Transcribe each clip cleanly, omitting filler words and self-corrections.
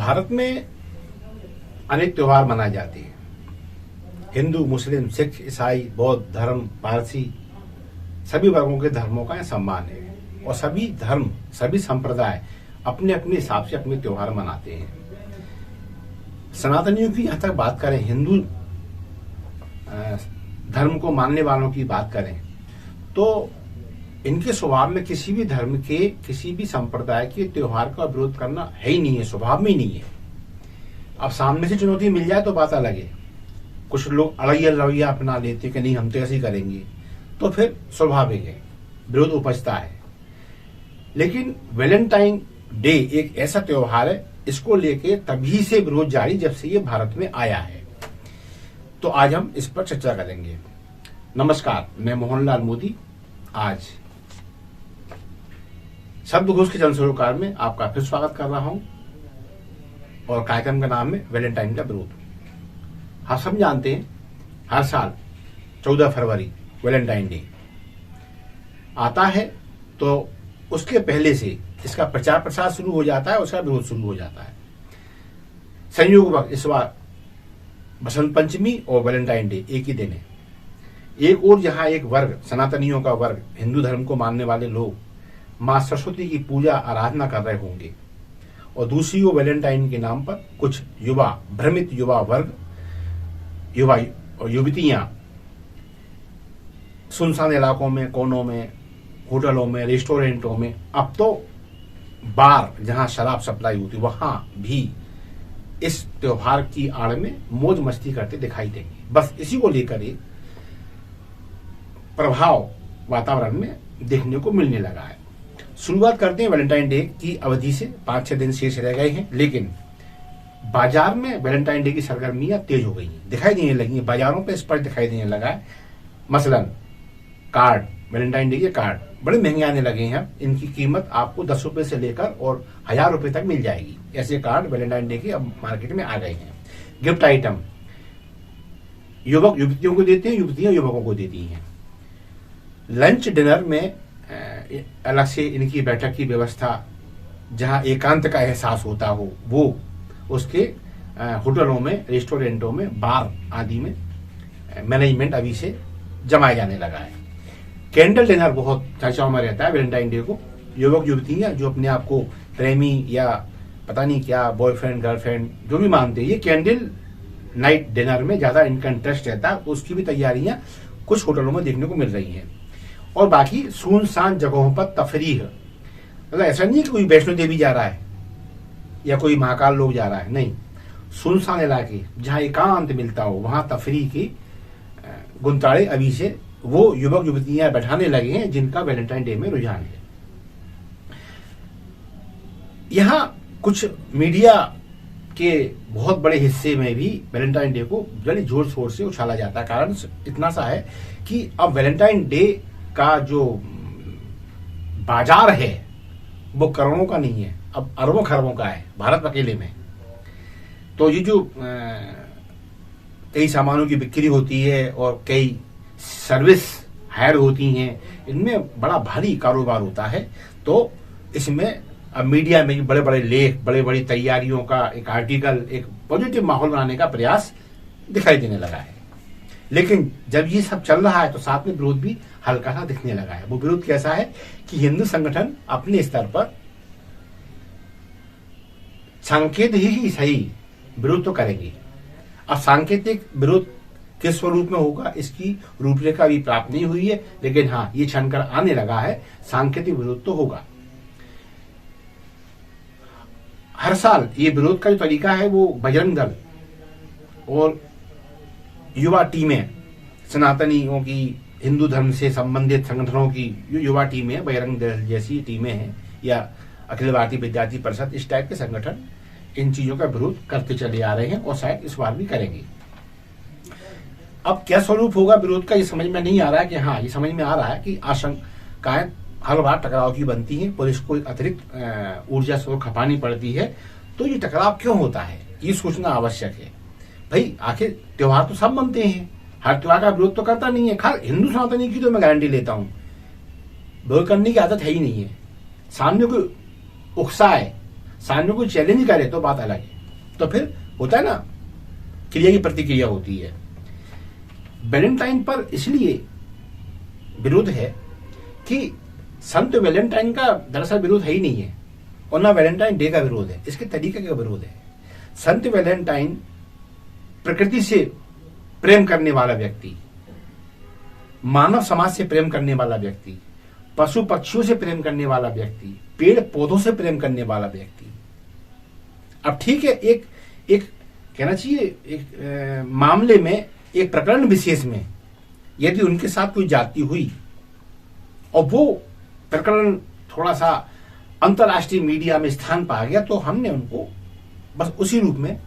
भारत में अनेक त्योहार मनाए जाते हैं। हिंदू, मुस्लिम, सिख, ईसाई, बौद्ध धर्म, पारसी, सभी वर्गों के धर्मों का यहाँ सम्मान है और सभी धर्म, सभी संप्रदाय अपने अपने हिसाब से अपने त्योहार मनाते हैं। सनातनियों की यहाँ तक बात करें, हिंदू धर्म को मानने वालों की बात करें तो इनके स्वभाव में किसी भी धर्म के, किसी भी संप्रदाय के त्योहार का विरोध करना है ही नहीं है, स्वभाव में ही नहीं है। अब सामने से चुनौती मिल जाए तो बात अलग है। कुछ लोग अलग रवैया अपना लेते कि नहीं हम तो ऐसे ही करेंगे, तो फिर स्वाभाविक है, विरोध उपजता है। लेकिन वैलेंटाइन डे एक ऐसा त्योहार है, इसको लेके तभी से विरोध जारी जब से ये भारत में आया है। तो आज हम इस पर चर्चा करेंगे। नमस्कार, मैं मोहनलाल मोदी आज शब्दघोष के जनसरोकार में आपका फिर स्वागत कर रहा हूं और कार्यक्रम का नाम है वैलेंटाइन का विरोध। हम सब जानते हैं हर साल 14 फरवरी वैलेंटाइन डे आता है, तो उसके पहले से इसका प्रचार प्रसार शुरू हो जाता है, उसका विरोध शुरू हो जाता है। संयोगवश इस बार बसंत पंचमी और वैलेंटाइन डे एक ही दिन है। एक और जहां एक वर्ग, सनातनियों का वर्ग, हिंदू धर्म को मानने वाले लोग मां सरस्वती की पूजा आराधना कर रहे होंगे और दूसरी ओर वैलेंटाइन के नाम पर कुछ युवा, भ्रमित युवा वर्ग, युवा और युवतियां सुनसान इलाकों में, कोनों में, होटलों में, रेस्टोरेंटों में, अब तो बार जहां शराब सप्लाई होती वहां भी इस त्योहार की आड़ में मौज मस्ती करते दिखाई देंगे। बस इसी को लेकर एक प्रभाव वातावरण में देखने को मिलने लगा है। शुरुआत करते हैं वैलेंटाइन डे की अवधि से। 5-6 दिन शेष रह गए हैं, लेकिन बाजार में वैलेंटाइन डे की सरगर्मियां तेज हो गई हैं, दिखाई देने लगी हैं। बाजारों पे स्पष्ट दिखाई देने लगा है। मसलन कार्ड, वैलेंटाइन डे के कार्ड बड़े महंगे आने लगे हैं। इनकी कीमत आपको 10 रुपए से लेकर और 1000 रुपए तक मिल जाएगी। ऐसे कार्ड वैलेंटाइन डे के अब मार्केट में आ गए हैं। गिफ्ट आइटम युवक युवतियों को देते हैं, युवतियां युवकों को देती हैं। लंच डिनर में अलग से इनकी बैठक की व्यवस्था, जहां एकांत का एहसास होता हो, वो उसके होटलों में, रेस्टोरेंटों में, बार आदि में मैनेजमेंट अभी से जमाया जाने लगा है। कैंडल डिनर बहुत चर्चाओं में रहता है वैलेंटाइन डे को। युवक युवतियां जो अपने आप को प्रेमी या पता नहीं क्या, बॉयफ्रेंड गर्लफ्रेंड जो भी मानते हैं, ये कैंडल नाइट डिनर में ज्यादा इनका इंटरेस्ट रहता है। उसकी भी तैयारियां कुछ होटलों में देखने को मिल रही हैं। और बाकी सुनसान जगहों पर तफरीह, मतलब ऐसा नहीं है कि कोई वैष्णो देवी जा रहा है या कोई महाकाल लोग जा रहा है, नहीं, सुनसान इलाके जहां एकांत मिलता हो वहां तफरीह की गुंताड़े अभी से वो युवक युवतियां बैठाने लगे हैं जिनका वैलेंटाइन डे में रुझान है। यहां कुछ मीडिया के बहुत बड़े हिस्से में भी वैलेंटाइन डे को बड़े जोर शोर से उछाला जाता है। कारण इतना सा है कि अब वैलेंटाइन डे का जो बाजार है वो करोड़ों का नहीं है, अब अरबों खरबों का है भारत अकेले में। तो ये जो कई सामानों की बिक्री होती है और कई सर्विस हायर होती हैं, इनमें बड़ा भारी कारोबार होता है। तो इसमें अब मीडिया में भी बड़े बड़े लेख, बड़े बड़ी तैयारियों का एक आर्टिकल, एक पॉजिटिव माहौल बनाने का प्रयास दिखाई देने लगा है। लेकिन जब ये सब चल रहा है तो साथ में विरोध भी हल्का सा दिखने लगा है। वो विरोध कैसा है कि हिंदू संगठन अपने स्तर पर सांकेतिक ही सही विरोध तो करेंगे। अब सांकेतिक विरोध किस स्वरूप में होगा इसकी रूपरेखा अभी प्राप्त नहीं हुई है, लेकिन हाँ, ये छनकर आने लगा है, सांकेतिक विरोध तो होगा। हर साल ये विरोध का जो तरीका है वो बजरंग दल और युवा टीमें, सनातनियों की, हिंदू धर्म से संबंधित संगठनों की जो युवा टीमें, बजरंग दल जैसी टीमें हैं या अखिल भारतीय विद्यार्थी परिषद, इस टाइप के संगठन इन चीजों का विरोध करते चले आ रहे हैं और शायद इस बार भी करेंगे। अब क्या स्वरूप होगा विरोध का, ये समझ में नहीं आ रहा है। कि हाँ, ये समझ में आ रहा है कि आशंकाएं हर बार टकराव की बनती हैं, पुलिस को अतिरिक्त ऊर्जा स्रोत खपानी पड़ती है। तो ये टकराव क्यों होता है, ये सोचना आवश्यक है। भाई आखिर त्योहार तो सब मनते हैं, हर त्योहार का विरोध तो करता नहीं है। खास हिंदू सनातनी की तो मैं गारंटी लेता हूं, विरोध करने की आदत है ही नहीं है। सामने कोई उकसाए, सामने कोई चैलेंज करे तो बात अलग है। तो फिर होता है ना, क्रिया की प्रतिक्रिया होती है। वैलेंटाइन पर इसलिए विरोध है कि संत वैलेंटाइन का दरअसल विरोध है ही नहीं है, और ना वैलेंटाइन डे का विरोध है, इसके तरीके का विरोध है। संत वैलेंटाइन प्रकृति से प्रेम करने वाला व्यक्ति, मानव समाज से प्रेम करने वाला व्यक्ति, पशु पक्षियों से प्रेम करने वाला व्यक्ति, पेड़ पौधों से प्रेम करने वाला व्यक्ति। अब ठीक है, एक एक कहना चाहिए एक मामले में, एक प्रकरण विशेष में यदि उनके साथ कोई जाति हुई और वो प्रकरण थोड़ा सा अंतर्राष्ट्रीय मीडिया में स्थान पा गया, तो हमने उनको बस उसी रूप में,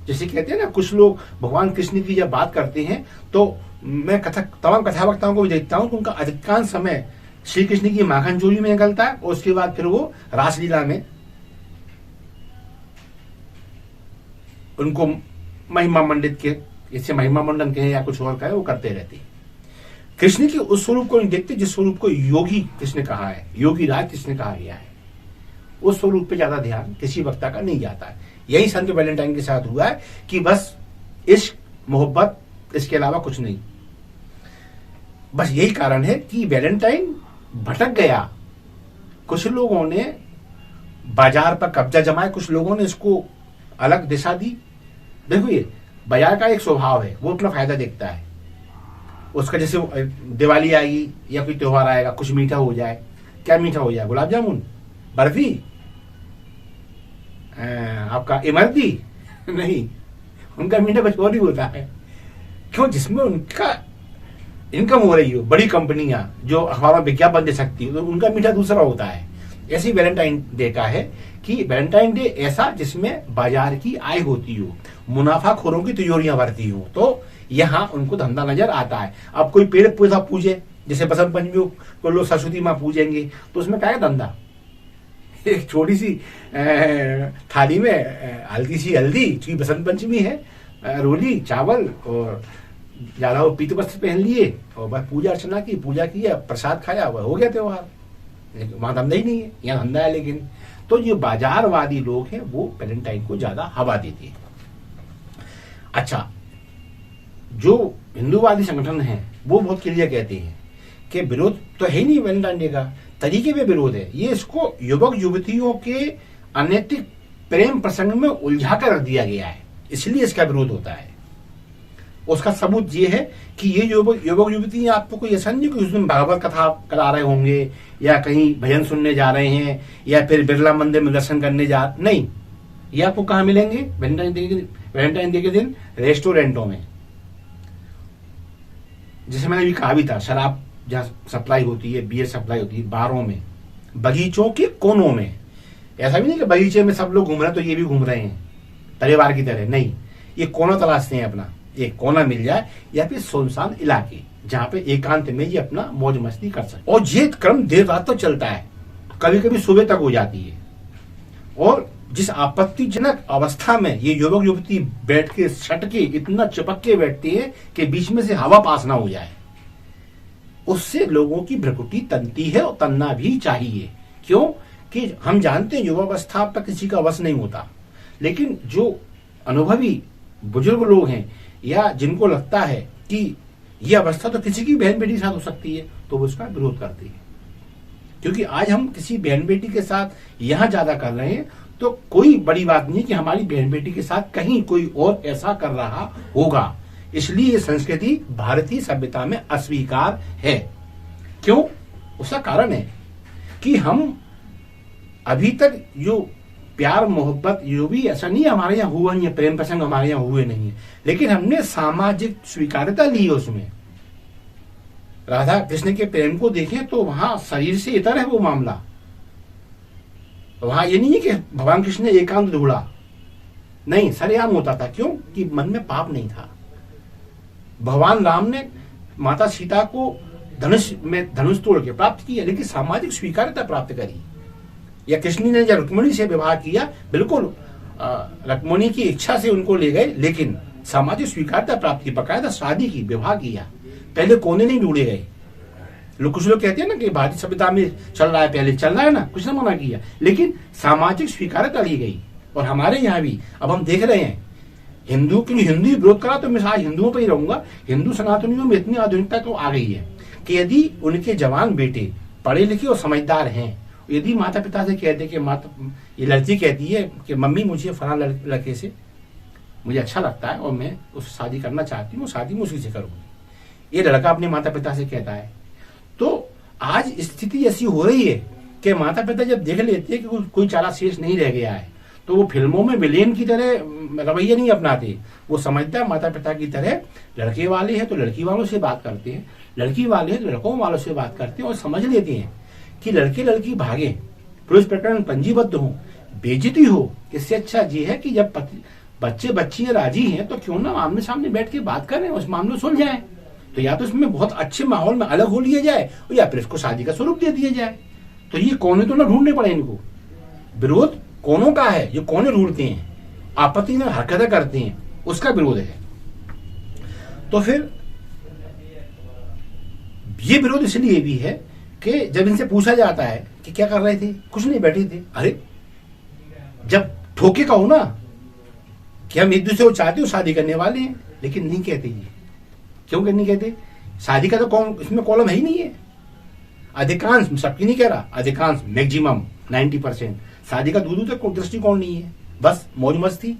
जैसे कहते हैं ना, कुछ लोग भगवान कृष्ण की जब बात करते हैं तो मैं तमाम कथावक्ताओं को भी देखता हूं कि उनका अधिकांश समय श्री कृष्ण की माखन चोरी में निकलता है, और उसके बाद फिर वो रासलीला में उनको महिमा मंडित के, इससे महिमा मंडन कहे या कुछ और कहे, वो करते रहते हैं। कृष्ण के उस स्वरूप को नहीं देखते जिस स्वरूप को योगी कृष्ण कहा है, योगी राज कृष्ण कहा गया है। उस स्वरूप पे ज्यादा ध्यान किसी वक्ता का नहीं जाता है। यही संत वैलेंटाइन के साथ हुआ है कि बस इश्क मोहब्बत, इसके अलावा कुछ नहीं। बस यही कारण है कि वैलेंटाइन भटक गया। कुछ लोगों ने बाजार पर कब्जा जमाया, कुछ लोगों ने इसको अलग दिशा दी। देखो, ये बाजार का एक स्वभाव है, वो अपना फायदा देखता है। उसका जैसे दिवाली आएगी या कोई त्योहार आएगा, कुछ मीठा हो जाए। क्या मीठा हो जाए? गुलाब जामुन, बर्फी, आपका इमरती नहीं, उनका मीठा कुछ और ही होता है। क्यों? जिसमें उनका इनकम हो रही हो, बड़ी कंपनियां जो अखबारों में विज्ञापन दे सकती है, तो उनका मीठा दूसरा होता है। ऐसी वैलेंटाइन डे का है कि वैलेंटाइन डे ऐसा जिसमें बाजार की आय होती हो, मुनाफाखोरों की तिजोरियां भरती हो, तो यहाँ उनको धंधा नजर आता है। अब कोई पेड़ पौधा पूजे, जैसे बसंत पंचमी को लोग सरस्वती माँ पूजेंगे, तो उसमें क्या है धंधा? एक छोटी सी थाली में हल्की सी हल्दी, क्योंकि बसंत पंचमी है, रोली चावल और ज्यादा वो पीत वस्त्र पहन लिए और बस पूजा अर्चना की, पूजा किया, प्रसाद खाया, वह हो गया त्योहार। वहां धंधा ही नहीं है, यहाँ धंधा है। लेकिन तो ये बाजारवादी लोग हैं, वो वैलेंटाइन को ज्यादा हवा देते हैं। अच्छा, जो हिंदूवादी संगठन है वो बहुत क्लियर कहते हैं कि विरोध तो है ही नहीं वैलेंटाइन डे का, तरीके में विरोध है। ये इसको युवक युवतियों के अनैतिक प्रेम प्रसंग में उलझा कर रख दिया गया है, इसलिए इसका विरोध होता है। उसका सबूत ये है कि ये युवक युवती आपको कोई ऐसा नहीं कि उसमें भागवत कथा करा रहे होंगे या कहीं भजन सुनने जा रहे हैं या फिर बिरला मंदिर में दर्शन करने नहीं। ये आपको कहाँ मिलेंगे वैलेंटाइन डे के दिन? रेस्टोरेंटों में। जैसे मैंने भी कहा भी था, शराब जहाँ सप्लाई होती है, बियर सप्लाई होती है, बारों में, बगीचों के कोनों में। ऐसा भी नहीं कि बगीचे में सब लोग घूम रहे हैं तो ये भी घूम रहे हैं परिवार की तरह, नहीं। ये कोना तलाशते हैं अपना, एक कोना मिल जाए या फिर सुनसान इलाके जहां पे एकांत में ये अपना मौज मस्ती कर सकते। और ये क्रम देर रात तक चलता है, कभी कभी सुबह तक हो जाती है। और जिस आपत्तिजनक अवस्था में ये युवक युवती बैठ के सट के इतना चिपक के बैठती है कि बीच में से हवा पास ना हो जाए, उससे लोगों की भ्रकुटी तनती है और तनना भी चाहिए। क्यों? कि हम जानते हैं युवावस्था पर किसी का वश नहीं होता, लेकिन जो अनुभवी बुजुर्ग लोग हैं या जिनको लगता है कि यह अवस्था तो किसी की बहन बेटी के साथ हो सकती है, तो वो उसका विरोध करते हैं। क्योंकि आज हम किसी बहन बेटी के साथ यहां ज्यादा कर रहे हैं, तो कोई बड़ी बात नहीं कि हमारी बहन बेटी के साथ कहीं कोई और ऐसा कर रहा होगा। इसलिए ये संस्कृति भारतीय सभ्यता में अस्वीकार है। क्यों? उसका कारण है कि हम अभी तक जो प्यार मोहब्बत, जो भी ऐसा नहीं हमारे यहाँ हुआ नहीं है, प्रेम प्रसंग हमारे यहाँ हुए नहीं है, लेकिन हमने सामाजिक स्वीकार्यता ली है उसमें। राधा कृष्ण के प्रेम को देखें तो वहां शरीर से इतर है वो मामला। वहां ये नहीं है कि भगवान कृष्ण ने एकांत ढूंढा, नहीं, सरेआम होता था। क्यों? कि मन में पाप नहीं था। भगवान राम ने माता सीता को धनुष तोड़ के प्राप्त किया, लेकिन सामाजिक स्वीकार्यता प्राप्त करी। या कृष्ण ने जब रुक्मिणी से विवाह किया, बिल्कुल रुक्मिणी की इच्छा से उनको ले गए, लेकिन सामाजिक स्वीकार्यता प्राप्त की, बकायदा शादी की, विवाह किया। पहले कोने नहीं ढूंढे गए। कुछ लोग कहते हैं ना कि भारतीय सभ्यता में चल रहा है, पहले चल रहा है ना, कुछ ने मना किया, लेकिन सामाजिक स्वीकार्यता ली गई और हमारे यहाँ भी अब हम देख रहे हैं हिंदू क्योंकि हिंदू विरोध करा तो मैं आज हिंदुओं पर ही रहूंगा। हिंदू सनातनियों में इतनी आधुनिकता तो आ गई है कि यदि उनके जवान बेटे पढ़े लिखे और समझदार हैं, यदि माता पिता से कहते कि ये लड़की कहती है कि मम्मी मुझे फला लड़के से मुझे अच्छा लगता है और मैं उससे शादी करना चाहती हूँ, शादी मैं उसी से करूंगी, ये लड़का अपने माता पिता से कहता है, तो आज स्थिति ऐसी हो रही है कि माता पिता जब देख लेते हैं कि कोई चाला शेष नहीं रह गया है तो वो फिल्मों में विलेन की तरह रवैया नहीं अपनाते। वो समझता है माता पिता की तरह लड़के वाले हैं तो लड़की वालों से बात करते हैं, लड़की वाले हैं तो लड़कों वालों से बात करते हैं और समझ लेते हैं कि लड़के लड़की भागे, पुलिस प्रकरण पंजीबद्ध हो, बेइज्जती हो, इससे अच्छा ये है कि जब बच्चे बच्चियां राजी हैं तो क्यों ना आमने सामने बैठ के बात करें, उस मामले सुल जाए। तो या तो इसमें बहुत अच्छे माहौल में अलग हो लिया जाए या फिर इसको शादी का स्वरूप दे दिया जाए। तो ये कोने तो ना ढूंढने पड़े इनको, विरोध कोनों का है, जो कोने ढूंढते हैं, आपत्ति में हरकतें करते हैं, उसका विरोध है। तो फिर ये विरोध इसलिए भी है कि जब इनसे पूछा जाता है कि क्या कर रहे थे, कुछ नहीं बैठे थे, अरे जब ठोके कहो ना कि हम एक दूसरे को चाहते हो, शादी करने वाले हैं, लेकिन नहीं कहते जी। क्यों नहीं कहते? शादी का तो इसमें कॉलम है ही नहीं है। अधिकांश, सबकी नहीं कह रहा, अधिकांश मैक्सिमम 90% शादी का दूध तक दृष्टिकोण नहीं है, बस मौज मस्ती।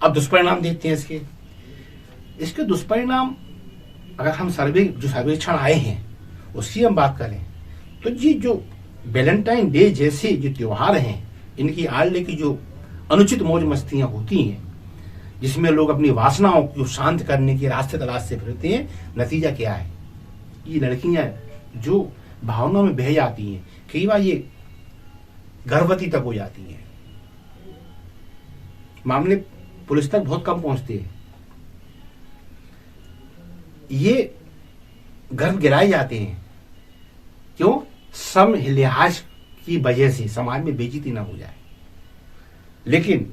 अब दुष्परिणाम देखते हैं इसके दुष्परिणाम अगर हम जो सर्वेक्षण आए हैं उसकी हम बात करें तो ये जो वैलेंटाइन डे जैसे जो त्योहार हैं, इनकी आड़ लेके जो अनुचित मौज मस्तियां होती हैं, जिसमें लोग अपनी वासनाओं को शांत करने के रास्ते तलाश से फिरते हैं, नतीजा क्या है? ये लड़कियां जो भावना में बह जाती हैं, कई बार ये गर्भवती तक हो जाती हैं। मामले पुलिस तक बहुत कम पहुंचते हैं, ये गर्भ गिराए जाते हैं। क्यों? सम लिहाज की वजह से समाज में बेइज्जती ना हो जाए। लेकिन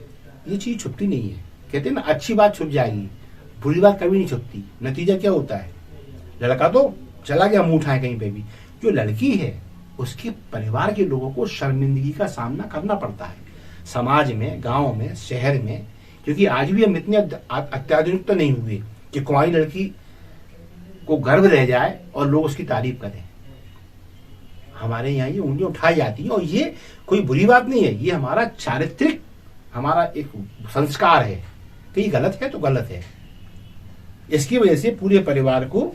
ये चीज छुपती नहीं है। कहते हैं ना, अच्छी बात छुप जाएगी, बुरी बात कभी नहीं छुपती। नतीजा क्या होता है? लड़का तो चला गया मुंह उठाए कहीं पे भी, जो लड़की है उसके परिवार के लोगों को शर्मिंदगी का सामना करना पड़ता है, समाज में, गांव में, शहर में। क्योंकि आज भी हम इतने अत्याधुनिक तो नहीं हुए कि कुंवारी लड़की को गर्भ रह जाए और लोग उसकी तारीफ करें। हमारे यहाँ ये उंगलियां उठाई जाती हैं और ये कोई बुरी बात नहीं है, ये हमारा चारित्रिक, हमारा एक संस्कार है कि ये गलत है तो गलत है। इसकी वजह से पूरे परिवार को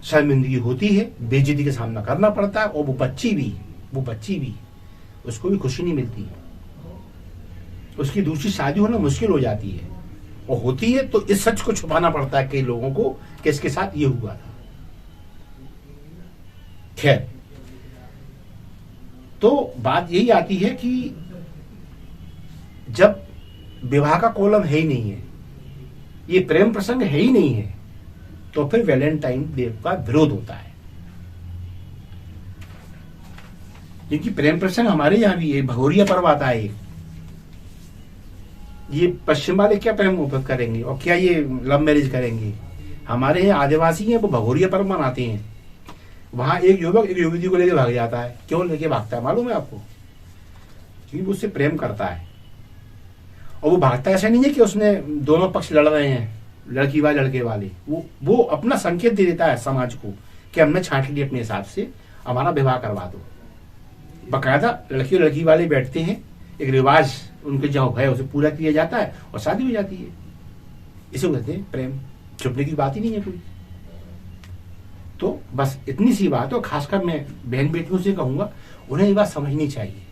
शर्मिंदगी होती है, बेइज्जती का सामना करना पड़ता है, और वो बच्ची भी उसको भी खुशी नहीं मिलती, उसकी दूसरी शादी होना मुश्किल हो जाती है, और होती है तो इस सच को छुपाना पड़ता है कई लोगों को कि इसके साथ ये हुआ था। खैर, तो बात यही आती है कि जब विवाह का कॉलम है ही नहीं है, ये प्रेम प्रसंग है ही नहीं है, तो फिर वैलेंटाइन डे का विरोध होता है। क्योंकि प्रेम प्रसंग हमारे यहां भी है, भगोरिया पर्व आता है। ये पश्चिम वाले क्या प्रेम करेंगे और क्या ये लव मैरिज करेंगे? हमारे यहाँ आदिवासी हैं, वो भगोरिया पर्व मनाते हैं। वहां एक युवक एक युवती को लेकर भाग जाता है। क्यों लेके भागता है मालूम है आपको? क्योंकि वो उससे प्रेम करता है, और वो भागता ऐसा नहीं है कि उसने दोनों पक्ष लड़ रहे हैं, लड़की वाले लड़के वाले। वो अपना संकेत दे देता है समाज को कि हमने छांट लिया अपने हिसाब से, हमारा विवाह करवा दो। बकायदा लड़की और लड़की वाले बैठते हैं, एक रिवाज उनके जो है उसे पूरा किया जाता है और शादी हो जाती है। इसे कहते हैं प्रेम। छुपने की बात ही नहीं है कोई। तो बस इतनी सी बात है, और खासकर मैं बहन बेटियों से कहूंगा, उन्हें ये बात समझनी चाहिए।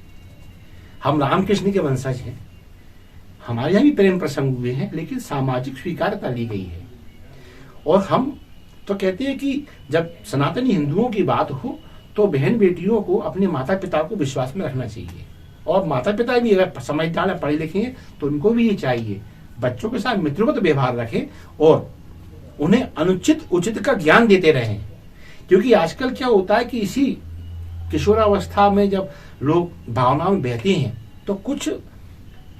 हम रामकृष्ण के वंशज हैं, हमारे यहाँ भी प्रेम प्रसंग हुए हैं, लेकिन सामाजिक स्वीकार्यता ली गई है। और हम तो कहते हैं कि जब सनातनी हिंदुओं की बात हो तो बहन बेटियों को अपने माता पिता को विश्वास में रखना चाहिए, और माता पिता भी अगर समझदार है, पढ़े लिखे हैं, तो उनको भी ये चाहिए बच्चों के साथ मित्रवत व्यवहार रखें और उन्हें अनुचित उचित का ज्ञान देते रहें। क्योंकि आजकल क्या होता है कि इसी किशोरावस्था में जब लोग भावनाओं में बहते हैं तो कुछ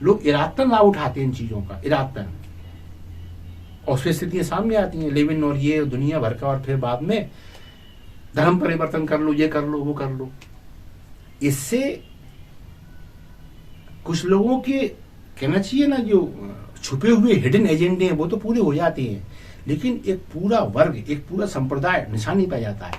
लोग इरादतन लाभ उठाते हैं इन चीजों का, इरादतन, और उससे स्थितियां सामने आती हैं, लेविन और ये दुनिया भर का, और फिर बाद में धर्म परिवर्तन कर लो, ये कर लो, वो कर लो। इससे कुछ लोगों के कहना चाहिए ना, जो छुपे हुए हिडन एजेंडे हैं वो तो पूरे हो जाते हैं, लेकिन एक पूरा वर्ग, एक पूरा संप्रदाय निशानी पा जाता है,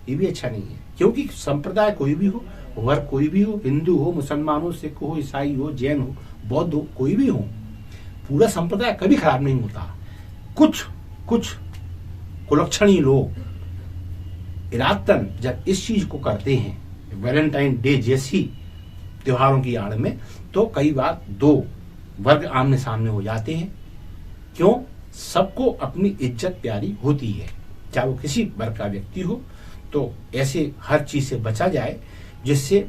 ये भी अच्छा नहीं है। क्योंकि संप्रदाय कोई भी हो, वर्ग कोई भी हो, हिंदू हो, मुसलमान हो, सिख हो, ईसाई हो, जैन हो, बौद्ध हो, कोई भी हो, पूरा संप्रदाय कभी खराब नहीं होता। कुछ कुलक्षणी लोग इरादतन जब इस चीज को करते हैं वैलेंटाइन डे जैसी त्योहारों की आड़ में, तो कई बार दो वर्ग आमने सामने हो जाते हैं। क्यों? सबको अपनी इज्जत प्यारी होती है, चाहे वो किसी वर्ग का व्यक्ति हो। तो ऐसे हर चीज से बचा जाए जिससे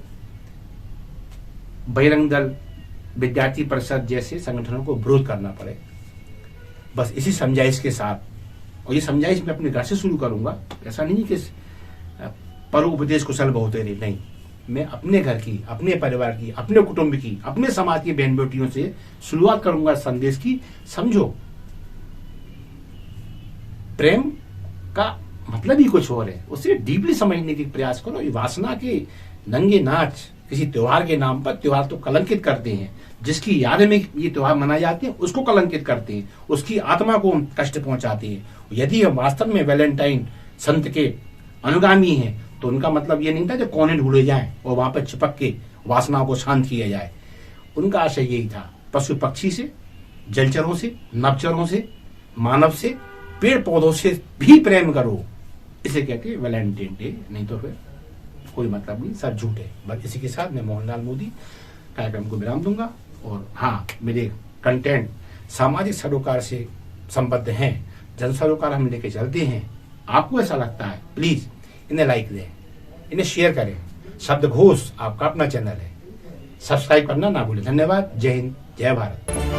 बजरंग दल, विद्यार्थी परिषद जैसे संगठनों को विरोध करना पड़े। बस इसी समझाइश के साथ, और ये समझाइश मैं अपने घर से शुरू करूंगा, ऐसा नहीं कि परोपदेश कुशल बहुतेरे, नहीं, मैं अपने घर की, अपने परिवार की, अपने कुटुंब की, अपने समाज की बहन बेटियों से शुरुआत करूंगा संदेश की। समझो, प्रेम का मतलब ही कुछ और है, उसे डीपली समझने की प्रयास करो। ये वासना के नंगे नाच किसी त्योहार के नाम पर, त्योहार तो कलंकित करते हैं, जिसकी याद में ये त्योहार मनाए जाते हैं उसको कलंकित करते हैं, उसकी आत्मा को कष्ट पहुंचाते हैं। यदि हम वास्तव में वैलेंटाइन संत के अनुगामी हैं तो उनका मतलब ये नहीं था कि कोने ढूंढे जाएं और वहां पर चिपक के वासनाओं को शांत किया जाए। उनका आशय यही था, पशु पक्षी से, जलचरों से, नवचरों से, मानव से, पेड़ पौधों से भी प्रेम करो, इसे कहते हैं वैलेंटाइन डे। नहीं तो फिर कोई मतलब नहीं, सब झूठ है। बस इसी के साथ मैं मोहनलाल मोदी कार्यक्रम को विराम दूंगा। और हाँ, मेरे कंटेंट सामाजिक सरोकार से संबद्ध हैं, जन सरोकार हम लेके चलते हैं। आपको ऐसा लगता है, प्लीज इन्हें लाइक दें, इन्हें शेयर करें। शब्दघोष आपका अपना चैनल है, सब्सक्राइब करना ना भूलें। धन्यवाद। जय हिंद, जय भारत।